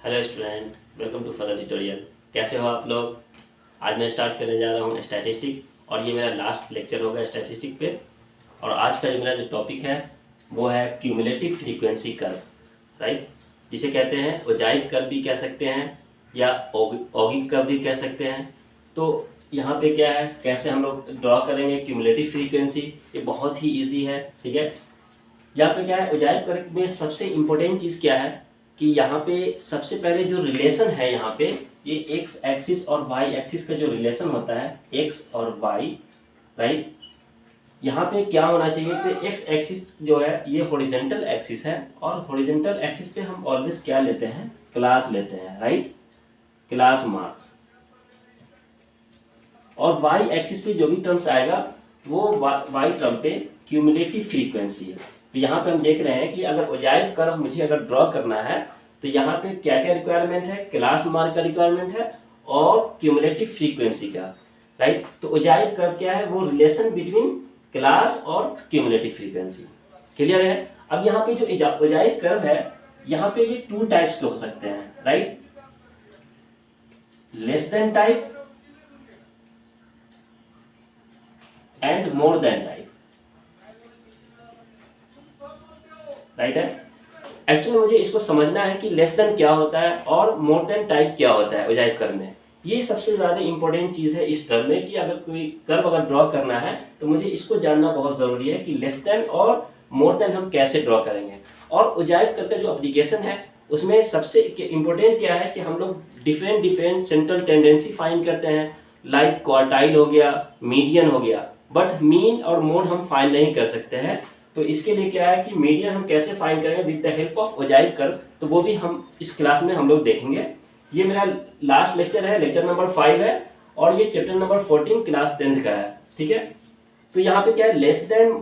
Hello student, welcome to further tutorial. कैसे हो आप लोग? आज मैं स्टार्ट करने जा रहा हूँ स्टैटिस्टिक और ये मेरा लास्ट लेक्चर होगा स्टैटिस्टिक पे। और आज का जो मेरा जो टॉपिक है वो है क्यूमुलेटिव फ्रीक्वेंसी कर्व, राइट, जिसे कहते हैं ओजाइव कर्व भी कह सकते हैं या ऑगिक कर्व भी कह सकते हैं। तो यहाँ पे क्या है, कैसे हम लोग ड्रॉ करेंगे क्यूमुलेटिव फ्रीक्वेंसी, ये बहुत ही ईजी है। ठीक है, यहाँ पे क्या है, ओजाइव कर्व में सबसे इम्पोर्टेंट चीज़ क्या है कि यहाँ पे सबसे पहले जो रिलेशन है, यहाँ पे ये एक्स एक्सिस और वाई एक्सिस का जो रिलेशन होता है, एक्स और वाई, राइट, यहाँ पे क्या होना चाहिए कि एक्स एक्सिस जो है ये हॉरिजॉन्टल एक्सिस है और हॉरिजॉन्टल एक्सिस पे हम ऑलवेज क्या लेते हैं, क्लास लेते हैं, राइट, क्लास मार्क्स। और वाई एक्सिस पे जो भी टर्म्स आएगा वो वाई टर्म पे क्यूमुलेटिव फ्रीक्वेंसी है। तो यहाँ पे हम देख रहे हैं कि अगर ओजाइव कर्व मुझे अगर ड्रॉ करना है तो यहाँ पे क्या क्या रिक्वायरमेंट है, क्लास मार्क का रिक्वायरमेंट है और क्यूमुलेटिव फ्रीक्वेंसी का, राइट। तो ओजाइव कर्व क्या है, वो रिलेशन बिटवीन क्लास और क्यूमुलेटिव फ्रीक्वेंसी। क्लियर है? अब यहाँ पे जो ओजाइव कर्व है, यहाँ पे ये टू टाइप्स के हो सकते हैं, right, less than type and more than type, right है। एक्चुअली मुझे इसको समझना है कि लेस देन क्या होता है और मोर देन टाइप क्या होता है ओजाइव कर्व में। ये सबसे ज़्यादा इंपॉर्टेंट चीज़ है इस टर्म में कि अगर कोई कर्व अगर ड्रॉ करना है तो मुझे इसको जानना बहुत ज़रूरी है कि लेस देन और मोर देन हम कैसे ड्रॉ करेंगे। और ओजाइव कर्व का जो एप्लीकेशन है उसमें सबसे इम्पोर्टेंट क्या है कि हम लोग डिफरेंट सेंट्रल टेंडेंसी फाइंड करते हैं, लाइक क्वार्टाइल हो गया, मीडियन हो गया, बट मीन और मोड हम फाइंड नहीं कर सकते हैं। तो इसके लिए क्या है कि मीडियन हम कैसे फाइंड करेंगे with the help of ogive curve, तो वो भी हम इस क्लास में हम लोग देखेंगे। ये मेरा लास्ट लेक्चर है, लेक्चर नंबर 5 है और ये चैप्टर नंबर 14 क्लास 10th का है। ठीक है, तो यहाँ पे क्या है, less than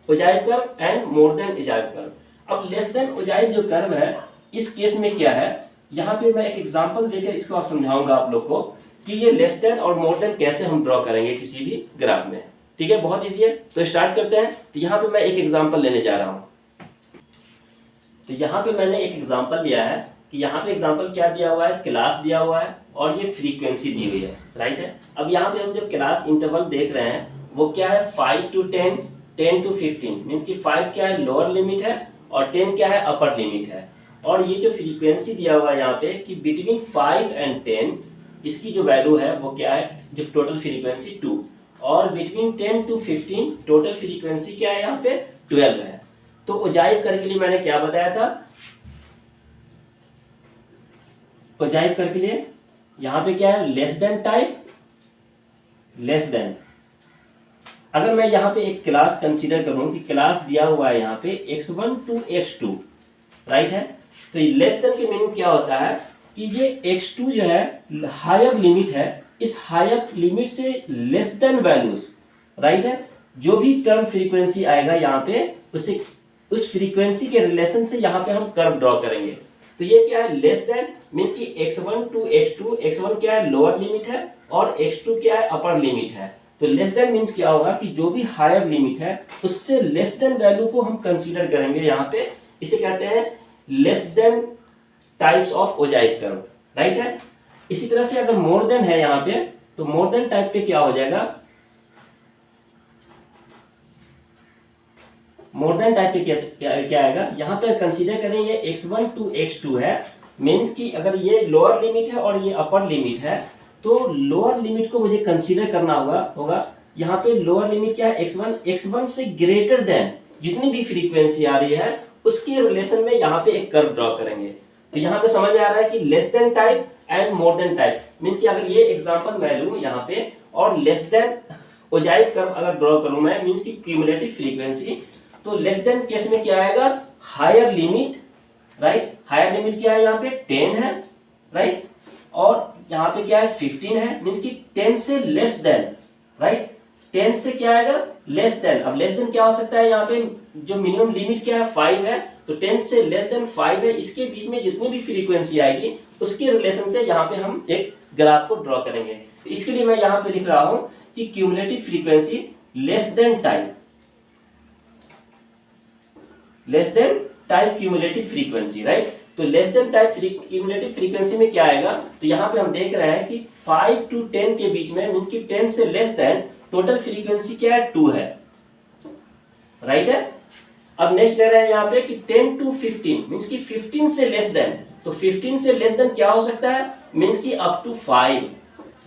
ogive curve and more then ogive curve. अब लेस देन ओजाइव जो कर्व है इस केस में क्या है, यहाँ पे मैं एक एग्जाम्पल देकर इसको आप समझाऊंगा आप लोग को कि ये लेस देन और मोर देन कैसे हम ड्रॉ करेंगे किसी भी ग्राफ में। ठीक है, बहुत इजी है। तो स्टार्ट करते हैं। तो यहाँ पे मैं एक एग्जांपल लेने जा रहा हूँ। तो यहाँ पे मैंने एक एग्जांपल दिया है कि यहाँ पे एग्जांपल क्या दिया हुआ है, क्लास दिया हुआ है और ये फ्रीक्वेंसी दी हुई है, राइट है। अब यहाँ पे हम जो क्लास इंटरवल देख रहे हैं वो क्या है, 5 to 10, 10 to 15, मीन्स कि 5 क्या है, लोअर लिमिट है और 10 क्या है, अपर लिमिट है। और ये जो फ्रीक्वेंसी दिया हुआ है यहाँ पे कि बिटवीन 5 and 10 इसकी जो वैल्यू है वो क्या है, जो टोटल फ्रीक्वेंसी 2, और बिटवीन 10 to 15 टोटल फ्रीक्वेंसी क्या है, यहाँ पे 12 है। तो ओजाइव कर्व के लिए मैंने क्या बताया था, ओजाइव कर्व के लिए यहाँ पे क्या है, less than type, less then. अगर मैं यहाँ पे एक क्लास कंसीडर करूं कि क्लास दिया हुआ है यहाँ पे x1 to x2, राइट है, तो लेस देन के मीनिंग क्या होता है कि ये x2 जो है हायर लिमिट है, इस हायर लिमिट से लेस देन वैल्यूज, राइट है, जो भी टर्म फ्रीक्वेंसी आएगा यहाँ पे उसे उस फ्रीक्वेंसी के रिलेशन से यहाँ पे हम कर्व ड्रॉ करेंगे। तो ये क्या है, लेस देन मीन्स कि x1 to x2, x1 क्या है, लोअर लिमिट है और x2 क्या है, अपर लिमिट है। तो लेस देन मीन्स क्या होगा कि जो भी हायर लिमिट है उससे लेस देन वैल्यू को हम कंसीडर करेंगे यहाँ पे, इसे कहते हैं less than types of ogive curve, right है। इसी तरह से अगर मोर देन है यहाँ पे, तो मोर देन टाइप पे क्या हो जाएगा, मोर देन टाइप पे क्या आएगा, यहाँ पे कंसीडर करें ये x1 to x2 है, मीन्स कि अगर ये लोअर लिमिट है और ये अपर लिमिट है तो लोअर लिमिट को मुझे कंसीडर करना होगा। यहाँ पे लोअर लिमिट क्या है, x1 से ग्रेटर देन जितनी भी फ्रीक्वेंसी आ रही है उसके रिलेशन में यहाँ पे एक कर्व ड्रॉ करेंगे। तो यहाँ पे समझ में आ रहा है कि less than type and more than type, means कि अगर ये एग्जांपल मैं लूँ यहाँ पे और लेस देन ओजाइव कर्व अगर ड्रॉ करूँ मैं, मीन्स कि क्यूमुलेटिव फ्रीक्वेंसी, तो लेस देन केस में क्या आएगा, higher limit, right, higher limit क्या है यहाँ पे 10 है, राइट, और यहाँ पे क्या है 15 है, मीन्स कि 10 से लेस देन, राइट, 10 से क्या आएगा, लेस देन। अब लेस देन क्या हो सकता है, यहाँ पे जो मिनिमम लिमिट क्या है 5 है, तो 10 से लेस देन 5 है, इसके बीच में जितनी भी फ्रीक्वेंसी आएगी उसके रिलेशन से यहाँ पे हम एक ग्राफ को ड्रॉ करेंगे। तो इसके लिए मैं यहाँ पे लिख रहा हूँ कि cumulative frequency less than type, less than type cumulative frequency, right. तो less than type cumulative frequency में क्या आएगा, तो यहाँ पे हम देख रहे हैं कि 5 to 10 के बीच में मीन्स कि 10 से लेस देन टोटल फ्रीक्वेंसी क्या है 2 है, राइट है। अब नेक्स्ट ले रहे हैं यहाँ पे कि 10 to 15 मीन्स कि 15 से लेस देन, तो 15 से लेस देन क्या हो सकता है, मीन्स कि अप टू 5,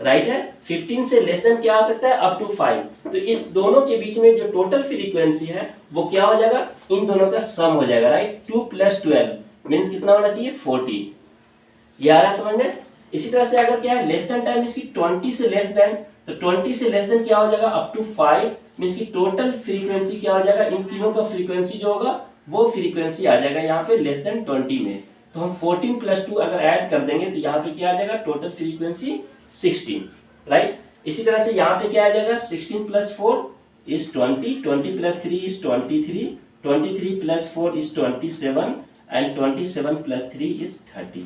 राइट है। 15 से लेस देन क्या आ सकता है, अप टू 5। तो इस दोनों के बीच में जो टोटल फ्रीक्वेंसी है वो क्या हो जाएगा, इन दोनों का सम हो जाएगा, राइट। 2 + 12 मीन्स कितना होना चाहिए, 40। ये आ रहा है समझ में। इसी तरह से अगर क्या है लेस देन टाइम इसकी 20 से लेस देन, तो 20 से लेस देन क्या हो जाएगा, अप टू 5 मीन्स की टोटल फ्रीक्वेंसी क्या हो जाएगा, इन तीनों का फ्रीक्वेंसी जो होगा वो फ्रीक्वेंसी आ जाएगा यहाँ पे लेस देन 20 में। तो हम 14 + 2 अगर ऐड कर देंगे तो यहाँ पे क्या आ जाएगा, टोटल फ्रीक्वेंसी 16, राइट। इसी तरह से यहाँ पे क्या आ जाएगा, 16 + 4 is 20, 20 + 3 is 23, 23 + 4 is 27 and 27 + 3 is 30,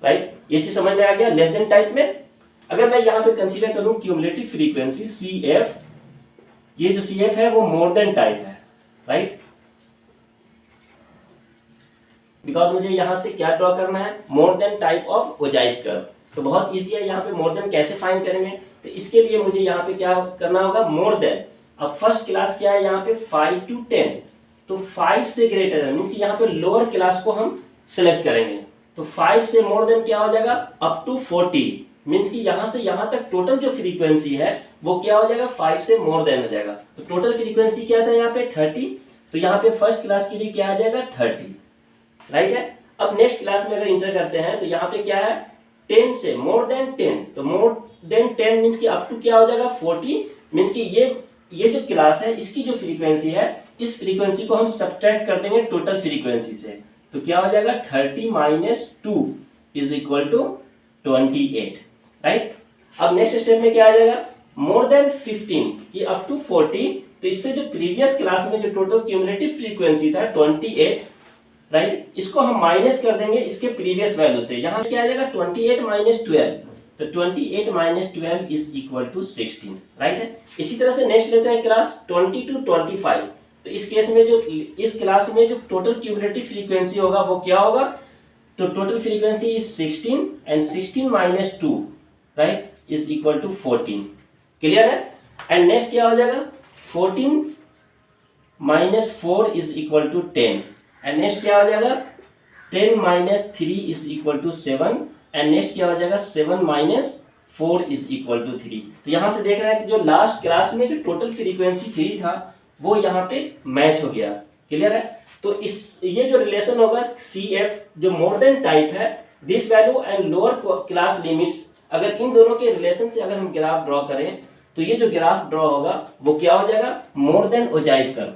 right. ये चीज समझ में आ गया लेस देन टाइप में। अगर मैं यहाँ पे कंसीडर करूं क्यूमुलेटिव फ्रीक्वेंसी CF, ये जो CF है वो मोर देन टाइप है, राइट। बिकॉज मुझे यहाँ से क्या ड्रॉ करना है, मोर than type of ogive curve. तो बहुत इजी है, यहाँ पे मोर देन कैसे फाइंड करेंगे, तो इसके लिए मुझे यहाँ पे क्या करना होगा, मोर देन। अब फर्स्ट क्लास क्या है यहाँ पे 5 to 10, तो 5 से ग्रेटर है मीन्स कि यहाँ पे लोअर क्लास को हम सिलेक्ट करेंगे। तो 5 से मोर देन क्या हो जाएगा, अप टू 40 मीन्स कि यहाँ से यहाँ तक टोटल जो फ्रीक्वेंसी है वो क्या हो जाएगा, 5 से मोर देन हो जाएगा। तो टोटल फ्रीक्वेंसी क्या था यहाँ पे 30, तो यहाँ पे फर्स्ट क्लास के लिए क्या आ जाएगा 30, राइट है। अब नेक्स्ट क्लास में अगर इंटर करते हैं तो यहाँ पे क्या है 10 से मोर देन 10, तो मोर देन 10 मीन्स कि अप टू क्या हो जाएगा 40 मीन्स कि ये जो क्लास है इसकी जो फ्रीक्वेंसी है इस फ्रीक्वेंसी को हम सब्ट्रैक्ट कर देंगे टोटल फ्रीक्वेंसी से, तो क्या हो जाएगा 30 - 2 = 28, राइट। अब नेक्स्ट स्टेप में क्या आ जाएगा, मोर देन 15 कि अप टू 40, तो इससे जो प्रीवियस क्लास में जो टोटल क्यूमुलेटिव फ्रीक्वेंसी था 28, राइट, इसको हम माइनस कर देंगे इसके प्रीवियस वैल्यू से। यहाँ क्या आ जाएगा 28 - 12, तो 28 - 12 = 16, राइट है। इसी तरह से नेक्स्ट लेते हैं क्लास 20 to 25, तो इस केस में जो इस क्लास में जो टोटल क्यूमुलेटिव फ्रीक्वेंसी होगा वो क्या होगा, तो total frequency is 16 and 16 - 2, right, = 14, clear है। एंड नेक्स्ट क्या हो जाएगा 14 - 4 = 10, एंड नेक्स्ट क्या हो जाएगा 10 - 3 = 7, एंड नेक्स्ट क्या हो जाएगा 7 - 4 = 3। तो यहाँ से देख रहे हैं कि जो लास्ट क्लास में जो टोटल फ्रीक्वेंसी 3 था वो यहाँ पे मैच हो गया, क्लियर है। तो ये जो रिलेशन होगा CF जो मोर देन टाइप है, this value and lower class limits, अगर इन दोनों के रिलेशन से अगर हम ग्राफ ड्रॉ करें तो ये जो ग्राफ ड्रॉ होगा वो क्या हो जाएगा, more than ogive curve,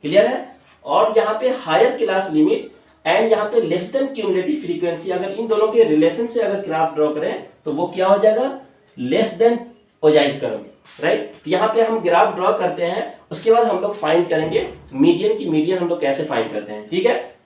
clear है। और यहाँ पे हायर क्लास लिमिट एंड यहाँ पे लेस देन क्यूमुलेटिव फ्रीक्वेंसी, अगर इन दोनों के रिलेशन से अगर ग्राफ ड्रॉ करें तो वो क्या हो जाएगा, less than ogive curve, right. तो यहाँ पे हम ग्राफ ड्रॉ करते हैं, उसके बाद हम लोग फाइंड करेंगे मीडियन की मीडियन हम लोग कैसे फाइंड करते हैं, ठीक है।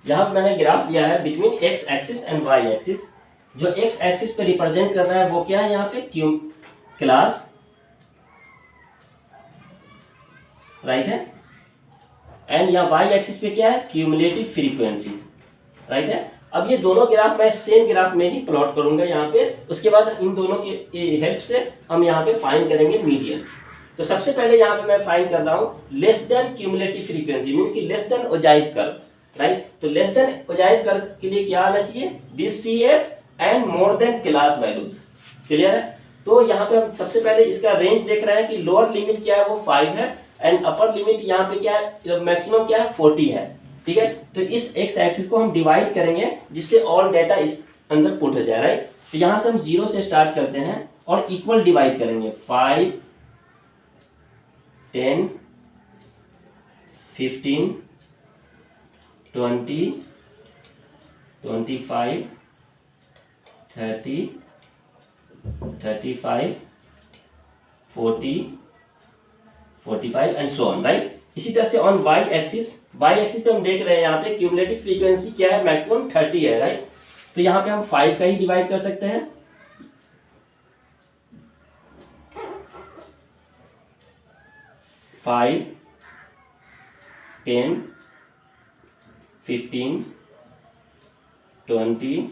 यहाँ पे मैंने ग्राफ दिया है between x axis and y axis. जो एक्स एक्सिस पे रिप्रेजेंट कर रहा है वो क्या है यहाँ पे क्लास, राइट है, एंड यहाँ वाई एक्सिस पे क्या है क्यूमुलेटिव फ्रीक्वेंसी, राइट है। अब ये दोनों ग्राफ मैं सेम ग्राफ में ही प्लॉट करूंगा यहाँ पे, उसके बाद इन दोनों के हेल्प से हम यहाँ पे फाइंड करेंगे मीडियन। तो सबसे पहले यहाँ पे मैं फाइंड कर रहा हूँ less than cumulative frequency means कि less than ogive curve, right. तो लेस देन ओजाइव कर्व के लिए क्या आना चाहिए, this CF and more than class values, clear है। तो यहाँ पे हम सबसे पहले इसका रेंज देख रहे हैं कि लोअर लिमिट क्या है वो 5 है एंड अपर लिमिट यहाँ पे क्या है, मैक्सिमम क्या है 40 है, ठीक है। तो इस एक्स एक्सिस को हम डिवाइड करेंगे जिससे ऑल डाटा इस अंदर पुट हो जाए, राइट। तो यहाँ से हम 0 से स्टार्ट करते हैं और इक्वल डिवाइड करेंगे 5, 10, 15, 20, 25, 30, 35, 40, 45 एंड सो ऑन, राइट। इसी तरह से ऑन वाई एक्सिस पे हम देख रहे हैं यहाँ पे क्यूमुलेटिव फ्रीक्वेंसी क्या है, मैक्सिमम 30 है, राइट। तो यहाँ पे हम 5 का ही डिवाइड कर सकते हैं। फाइव 10 15 20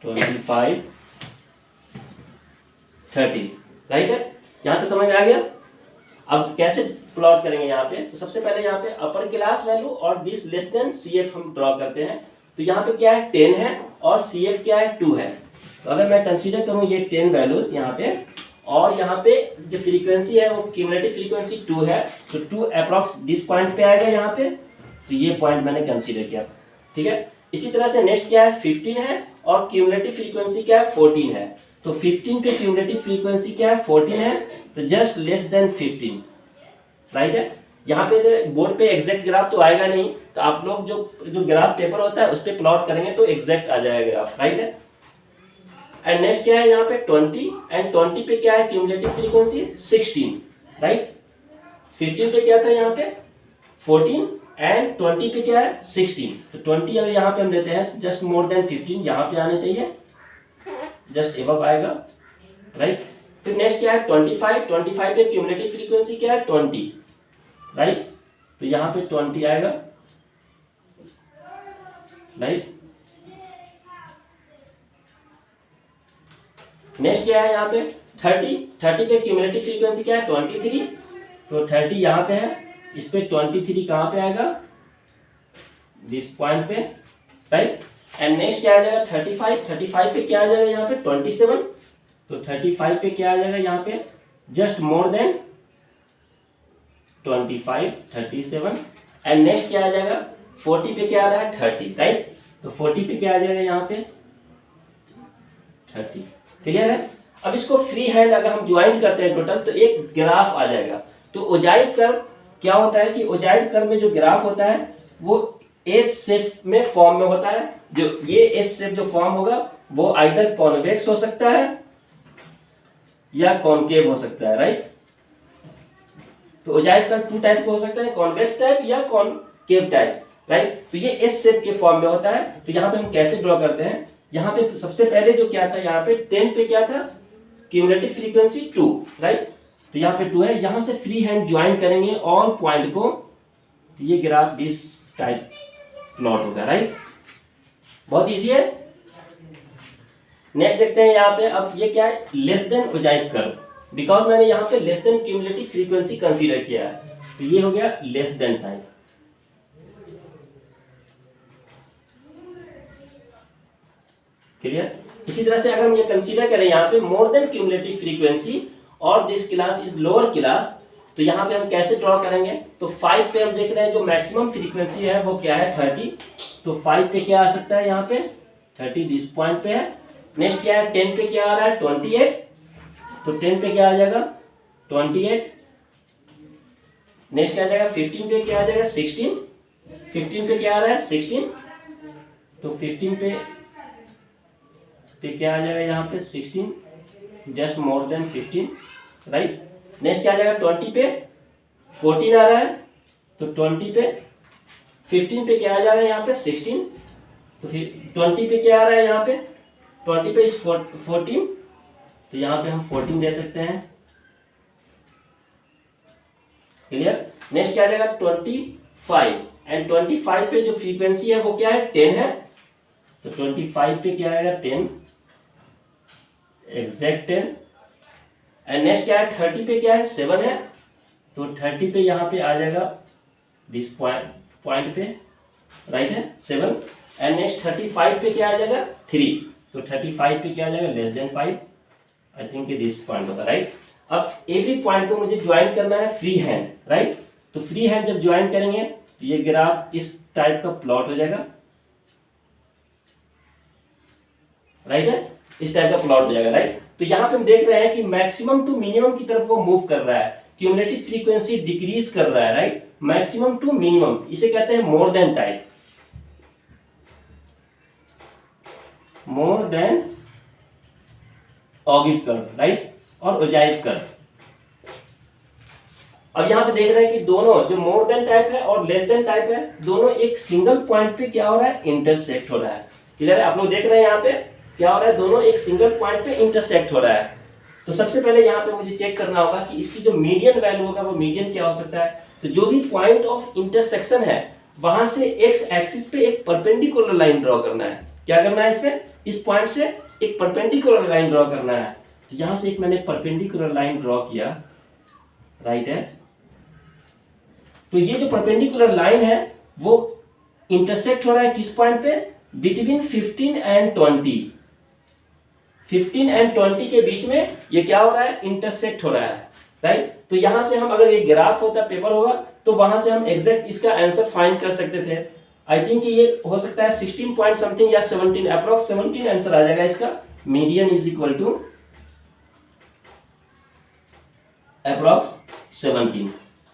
25 30, राइट है। यहाँ तो समझ में आ गया। अब कैसे प्लॉट करेंगे यहाँ पे, तो सबसे पहले यहाँ पे अपर क्लास वैल्यू और दिस लेस देन CF हम ड्रॉ करते हैं। तो यहाँ पे क्या है 10 है और CF क्या है 2 है। तो अगर मैं कंसीडर करूँ ये 10 वैल्यूज यहाँ पे, और यहाँ पे जो फ्रीक्वेंसी है वो क्यूमुलेटिव फ्रीक्वेंसी 2 है, तो 2 अप्रॉक्स दिस पॉइंट पे आएगा यहाँ पे। तो ये पॉइंट मैंने कंसीडर किया, ठीक है। इसी तरह से नेक्स्ट क्या है 15 है और क्यूमुलेटिव फ्रीक्वेंसी क्या है 14 है। तो 15 पे क्यूमुलेटिव फ्रीक्वेंसी क्या है 14 है, तो जस्ट लेस देन 15, राइट है। यहाँ पे बोर्ड पे एग्जैक्ट ग्राफ तो आएगा नहीं, तो आप लोग जो ग्राफ पेपर होता है उस पर प्लॉट करेंगे तो एग्जैक्ट आ जाएगा ग्राफ, राइट है। एंड नेक्स्ट क्या है यहाँ पे 20, एंड 20 पे क्या है क्यूमुलेटिव फ्रीक्वेंसी 16, राइट। 15 पे क्या था यहाँ पे 14 एंड 20 पे क्या है 16। तो 20 अगर यहाँ पे हम लेते हैं तो जस्ट मोर देन 15 यहाँ पे आने चाहिए, जस्ट एबव आएगा, राइट। फिर नेक्स्ट क्या है 25 पे क्यूमुलेटिव फ्रीक्वेंसी क्या है 20, राइट। तो यहाँ पे 20 आएगा, राइट। नेक्स्ट क्या है यहाँ पे 30 पे क्यूमुलेटिव फ्रीक्वेंसी क्या है 23, तो 30 यहाँ पे है, इस पे 23 कहाँ पे आएगा दिस पॉइंट पे, राइट। एंड नेक्स्ट क्या आ जाएगा 35 पे क्या आ जाएगा यहाँ पे 27, तो 35 पे क्या आ जाएगा यहाँ पे just more then 25 37। And next क्या आ जाएगा 40 पे क्या आ रहा है 30, राइट। तो 40 पे क्या आ जाएगा यहाँ पे 30, क्लियर है। अब इसको फ्री हैंड अगर हम ज्वाइन करते हैं टोटल तो एक ग्राफ आ जाएगा। तो ओजाइव कर्व क्या होता है कि ओजाइव कर्व में जो ग्राफ होता है वो एस शेप में फॉर्म में होता है। जो ये एस शेप जो फॉर्म होगा वो आइदर कॉन्वेक्स हो सकता है या कॉनकेव हो सकता है, राइट। तो ओजाइव कर्व 2 टाइप के हो सकते हैं, कॉन्वेक्स टाइप या कॉनकेव टाइप, राइट। तो ये एस शेप के फॉर्म में होता है। तो यहाँ पे हम कैसे ड्रॉ करते हैं, यहाँ पे सबसे पहले जो क्या था यहाँ पे 10 पे क्या था क्यूमुलेटिव फ्रीक्वेंसी 2, राइट। तो यहाँ पे 2 है, यहाँ से फ्री हैंड ज्वाइन करेंगे ऑल पॉइंट को, तो ये ग्राफ दिस टाइप प्लॉट होगा, राइट। बहुत इजी है। नेक्स्ट देखते हैं यहाँ पे, अब ये क्या है less than ogive curve, because मैंने यहाँ पे less than cumulative frequency consider किया है, तो ये हो गया लेस देन टाइप। क्लियर। इसी तरह से अगर हम ये कंसीडर करें यहाँ पे मोर देन क्यूमुलेटिव फ्रीक्वेंसी और this class is lower class, तो यहाँ पे हम कैसे ड्रॉ करेंगे, तो 5 पे हम देख रहे हैं जो मैक्सिमम फ्रीक्वेंसी है वो क्या है 30, तो 5 पे क्या आ सकता है यहाँ पे 30 दिस पॉइंट पे है। नेक्स्ट क्या है 10 पे क्या आ रहा है 28, तो 10 पे क्या आ जाएगा 28। नेक्स्ट क्या आ जाएगा 15 पे क्या आ जाएगा 16, 15 पे क्या आ रहा है 16, तो 15 पे क्या आ जाएगा यहाँ पे 16, just more then 15, right. Next क्या आ जाएगा 20 पे 14 आ रहा है, तो 20 पे 15 पे क्या आ जाएगा यहाँ पे 16, तो फिर 20 पे क्या आ रहा है यहाँ पे 20 पे इस 14, तो यहाँ पे हम 14 ले सकते हैं, क्लियर। नेक्स्ट क्या आ जाएगा 25, एंड 25 पे जो फ्रीक्वेंसी है वो क्या है 10 है, तो 25 पे क्या आएगा 10 एग्जैक्ट 10। एंड नेक्स्ट क्या है 30 पे क्या है 7 है, तो 30 पे यहाँ पे आ जाएगा दिस पॉइंट पे, राइट है 7। एंड नेक्स्ट 35 पे क्या आ जाएगा 3, तो 35 पे क्या आ जाएगा less than 5, I think this point होगा, राइट। अब एवरी पॉइंट को मुझे ज्वाइन करना है फ्री हैंड, राइट। तो फ्री हैंड जब ज्वाइन करेंगे तो ये ग्राफ इस टाइप का प्लॉट हो जाएगा, राइट है, इस टाइप का प्लॉट हो जाएगा, राइट। तो यहाँ पे हम देख रहे हैं कि मैक्सिमम टू मिनिमम की तरफ वो मूव कर रहा है, क्यूमुलेटिव फ्रीक्वेंसी डिक्रीज कर रहा है, राइट, मैक्सिमम टू मिनिमम, इसे कहते हैं more than type, more than ogive curve, right, और ओजाइव कर्व। अब यहाँ पे देख रहे हैं कि दोनों जो मोर देन टाइप है और लेस देन टाइप है, दोनों एक सिंगल पॉइंट पे क्या हो रहा है, इंटरसेक्ट हो रहा है। क्लियर है, आप लोग देख रहे हैं यहाँ पे क्या हो रहा है, दोनों एक सिंगल पॉइंट पे इंटरसेक्ट हो रहा है। तो सबसे पहले यहाँ पे मुझे चेक करना होगा कि इसकी जो मीडियन वैल्यू होगा वो मीडियन क्या हो सकता है। तो जो भी पॉइंट ऑफ इंटरसेक्शन है वहां से एक्स एक्सिस पे एक परपेंडिकुलर लाइन ड्रॉ करना है। क्या करना है, इस पे इस पॉइंट से एक परपेंडिकुलर लाइन ड्रॉ करना है। तो यहां से एक मैंने परपेंडिकुलर लाइन ड्रॉ किया, राइट है। तो ये जो परपेंडिकुलर लाइन है वो इंटरसेक्ट हो रहा है किस पॉइंट पे, बिटवीन 15 एंड 20। 15 एंड 20 के बीच में ये क्या हो रहा है, इंटरसेक्ट हो रहा है, राइट। तो यहां से हम, अगर ये ग्राफ होता, पेपर होगा, तो वहां से हम एग्जैक्ट इसका आंसर फाइंड कर सकते थे। आई थिंक ये हो सकता है 16 पॉइंट समथिंग या 17, अप्रॉक्स 17 आंसर आ जाएगा इसका। Median is equal to approx 17।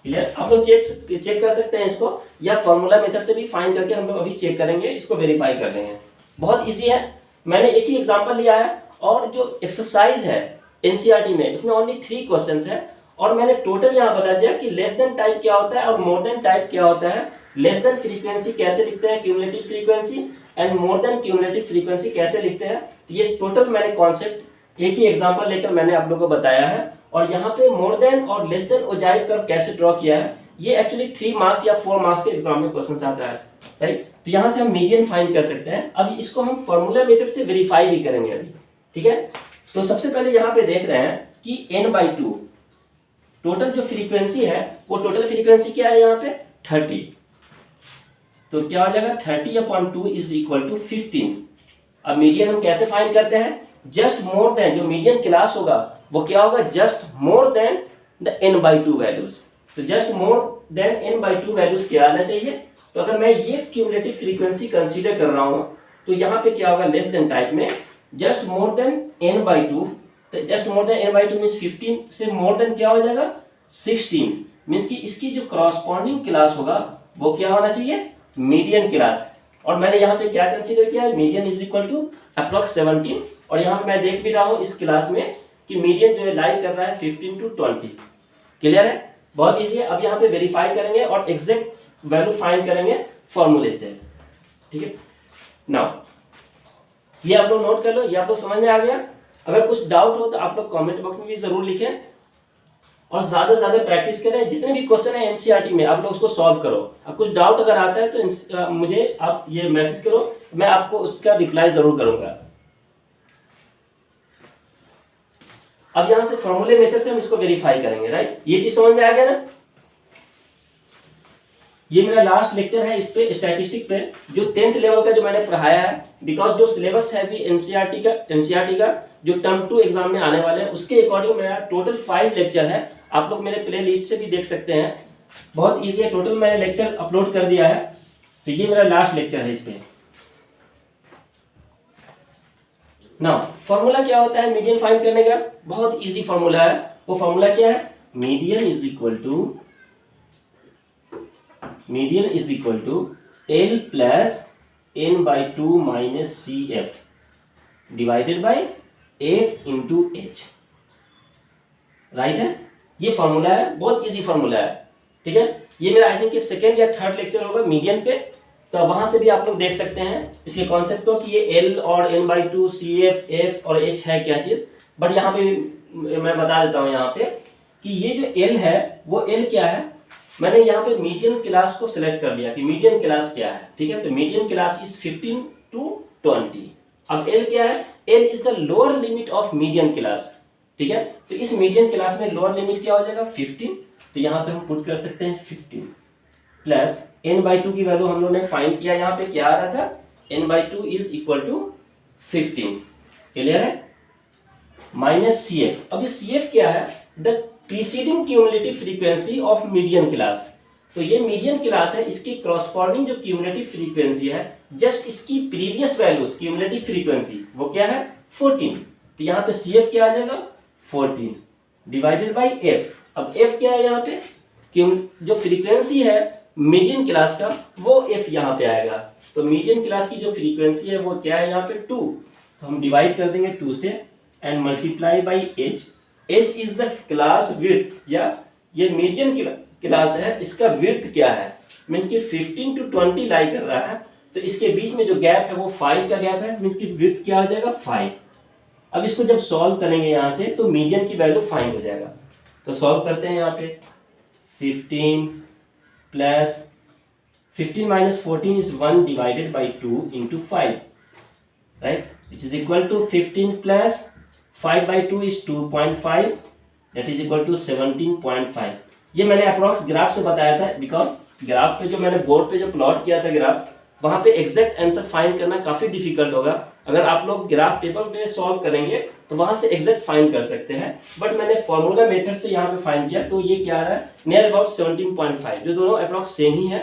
Clear, आप लोग चेक कर सकते हैं इसको, या फॉर्मूला मेथड से भी फाइंड करके हम लोग अभी चेक करेंगे, इसको वेरीफाई कर लेंगे। बहुत इजी है, मैंने एक ही एग्जांपल लिया है और जो एक्सरसाइज है एनसीईआरटी में उसमें ओनली 3 क्वेश्चन है और मैंने टोटल यहाँ बता दिया कि लेस देन टाइप क्या होता है और मोर देन टाइप क्या होता है। लेस देन फ्रीक्वेंसी कैसे लिखते हैं, cumulative frequency, and more then cumulative frequency कैसे लिखते हैं। तो ये टोटल मैंने कॉन्सेप्ट एक ही एग्जांपल लेकर मैंने आप लोगों को बताया है। और यहाँ पे मोर देन और लेस देन ओजाइव कर्व कैसे ड्रॉ किया है, ये एक्चुअली 3 मार्क्स या 4 मार्क्स के एग्जाम में क्वेश्चन आता है, राइट। तो यहाँ से हम मीडियन फाइंड कर सकते हैं। अभी इसको हम फॉर्मूला मेथड से वेरीफाई भी करेंगे अभी, ठीक है। तो सबसे पहले यहाँ पे देख रहे हैं कि n/2 टोटल जो फ्रीक्वेंसी है, वो टोटल फ्रीक्वेंसी क्या है यहाँ पे 30। तो क्या हो जाएगा 30/2 इज इक्वल टू 15। अब मीडियन हम कैसे फाइंड करते हैं, जस्ट मोर देन, जो मीडियन क्लास होगा वो क्या होगा, just more than the n/2 values. तो just more than n/2 values क्या आना चाहिए। तो अगर मैं ये क्यूमुलेटिव फ्रीक्वेंसी कंसीडर कर रहा हूं तो यहाँ पे क्या होगा, लेस देन टाइप में जस्ट मोर देन n/2, तो just more than n/2 means 15 से मोर देन क्या हो जाएगा 16, मीन्स कि इसकी जो करॉस्पॉन्डिंग क्लास होगा वो क्या होना चाहिए, मीडियन क्लास। और मैंने यहाँ पे क्या कंसीडर किया है, median is equal to approx 17। और यहाँ पे मैं देख भी रहा हूँ इस क्लास में कि मीडियन जो है लाई कर रहा है 15 to 20। क्लियर है, बहुत ईजी है। अब यहाँ पे वेरीफाई करेंगे और एग्जैक्ट वैल्यू फाइंड करेंगे फॉर्मूले से, ठीक है। नाउ ये आप लोग नोट कर लो, ये आप लोग समझ में आ गया। अगर कुछ डाउट हो तो आप लोग कमेंट बॉक्स में भी जरूर लिखें और ज्यादा से ज्यादा प्रैक्टिस करें। जितने भी क्वेश्चन है एनसीईआरटी में आप लोग उसको सॉल्व करो। अब कुछ डाउट अगर आता है तो मुझे आप ये मैसेज करो, मैं आपको उसका रिप्लाई जरूर करूंगा। अब यहां से फॉर्मूले मेथड से हम इसको वेरीफाई करेंगे, राइट। ये चीज समझ में आ गया ना। ये मेरा लास्ट लेक्चर है इस पे, स्टैटिस्टिक पे, जो 10th लेवल का जो मैंने पढ़ाया है। बिकॉज जो सिलेबस है अभी एनसीईआरटी का जो टर्म 2 एग्जाम में आने वाले हैं उसके अकॉर्डिंग मेरा टोटल 5 लेक्चर है। आप लोग मेरे प्ले लिस्ट से भी देख सकते हैं, बहुत ईजी है। टोटल मैंने लेक्चर अपलोड कर दिया है। तो ये मेरा लास्ट लेक्चर है इस पे। नाउ फॉर्मूला क्या होता है मीडियन फाइंड करने का, बहुत इजी फॉर्मूला है। वो फॉर्मूला क्या है, median is equal to L plus n/2 minus CF divided by F into H, right है। ये फॉर्मूला है, बहुत इजी फॉर्मूला है, ठीक है। ये मेरा आई थिंक कि 2nd या 3rd लेक्चर होगा मीडियन पे। तो वहां से भी आप लोग देख सकते हैं इसके कॉन्सेप्ट को कि ये L और n/2 CF F और H है क्या चीज। बट यहाँ पे मैं बता देता हूँ यहाँ पे कि ये जो L है वो L क्या है, मैंने यहाँ पे मीडियन क्लास को सिलेक्ट कर लिया कि मीडियन क्लास क्या है, ठीक है। तो मीडियन क्लास इज 15 to 20। अब L क्या है, L is the lower limit of median class, ठीक है। तो इस मीडियन क्लास में लोअर लिमिट क्या हो जाएगा 15। तो यहाँ पे हम पुट कर सकते हैं 15 प्लस n/2 की वैल्यू हम लोग ने फाइंड किया, यहाँ पे क्या आ रहा था, n/2 is equal to 15। Clear है, माइनस CF। अब ये CF क्या है, the preceding cumulative frequency of median class. तो ये मीडियन क्लास है, इसकी क्रॉसपॉन्डिंग जो क्यूमुलेटिव फ्रीक्वेंसी है, जस्ट इसकी प्रीवियस वैल्यू क्यूमुलेटिव फ्रीक्वेंसी वो क्या है 14। तो यहाँ पे CF क्या आ जाएगा 14 डिवाइडेड बाई F। अब F क्या है यहाँ पे, जो फ्रीक्वेंसी है मीडियन क्लास का वो F यहाँ पे आएगा। तो मीडियन क्लास की जो फ्रीक्वेंसी है वो क्या है यहाँ पे 2। तो हम डिवाइड कर देंगे 2 से and multiply by H। H is the class width, या ये मीडियन क्लास है, इसका विड्थ क्या है, मीन्स कि 15 to 20 लाई कर रहा है, तो इसके बीच में जो गैप है वो 5 का गैप है, मीन्स कि विड्थ क्या हो जाएगा 5। अब इसको जब सॉल्व करेंगे यहाँ से तो मीडियन की वैल्यू फाइंड हो जाएगा। तो सॉल्व करते हैं यहाँ पे 15 minus 14 is 1 divided by 2 into 5, right, which is equal to 15 plus 5 by 2 is 2.5, that is equal to 17.5। ये मैंने अप्रॉक्स ग्राफ से बताया था, बिकॉज ग्राफ पे जो मैंने बोर्ड पे जो प्लॉट किया था ग्राफ, वहाँ पे एग्जैक्ट आंसर फाइंड करना काफ़ी डिफिकल्ट होगा। अगर आप लोग ग्राफ पेपर पे सॉल्व करेंगे तो वहाँ से एग्जैक्ट फाइंड कर सकते हैं, बट मैंने फॉर्मूला मेथड से यहाँ पे फाइंड किया, तो ये क्या आ रहा है नियर अबाउट 17.5, जो दोनों अप्रॉक्स सेम ही है।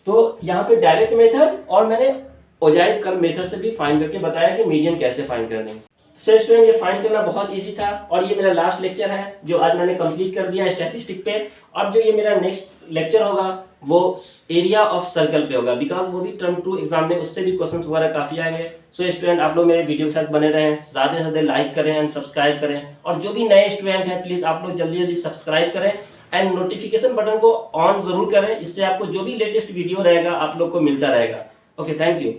तो यहाँ पे डायरेक्ट मेथड और मैंने ओजाइव कर्व मेथड से भी फाइंड करके बताया कि मीडियन कैसे फाइंड करने हैं। सो स्टूडेंट, ये फाइंड करना बहुत इजी था और ये मेरा लास्ट लेक्चर है जो आज मैंने कंप्लीट कर दिया है स्टैटिस्टिक पे। अब जो ये मेरा नेक्स्ट लेक्चर होगा वो एरिया ऑफ सर्कल पे होगा, बिकॉज वो भी टर्म 2 एग्जाम में उससे भी क्वेश्चंस वगैरह काफ़ी आएंगे। सो स्टूडेंट, आप लोग मेरे वीडियो के साथ बने रहें, ज़्यादा से ज़्यादा लाइक करें एंड सब्सक्राइब करें, और जो भी नए स्टूडेंट हैं प्लीज़ आप लोग जल्दी जल्दी सब्सक्राइब करें एंड नोटिफिकेशन बटन को ऑन जरूर करें, इससे आपको जो भी लेटेस्ट वीडियो रहेगा आप लोग को मिलता रहेगा। Okay, thank you.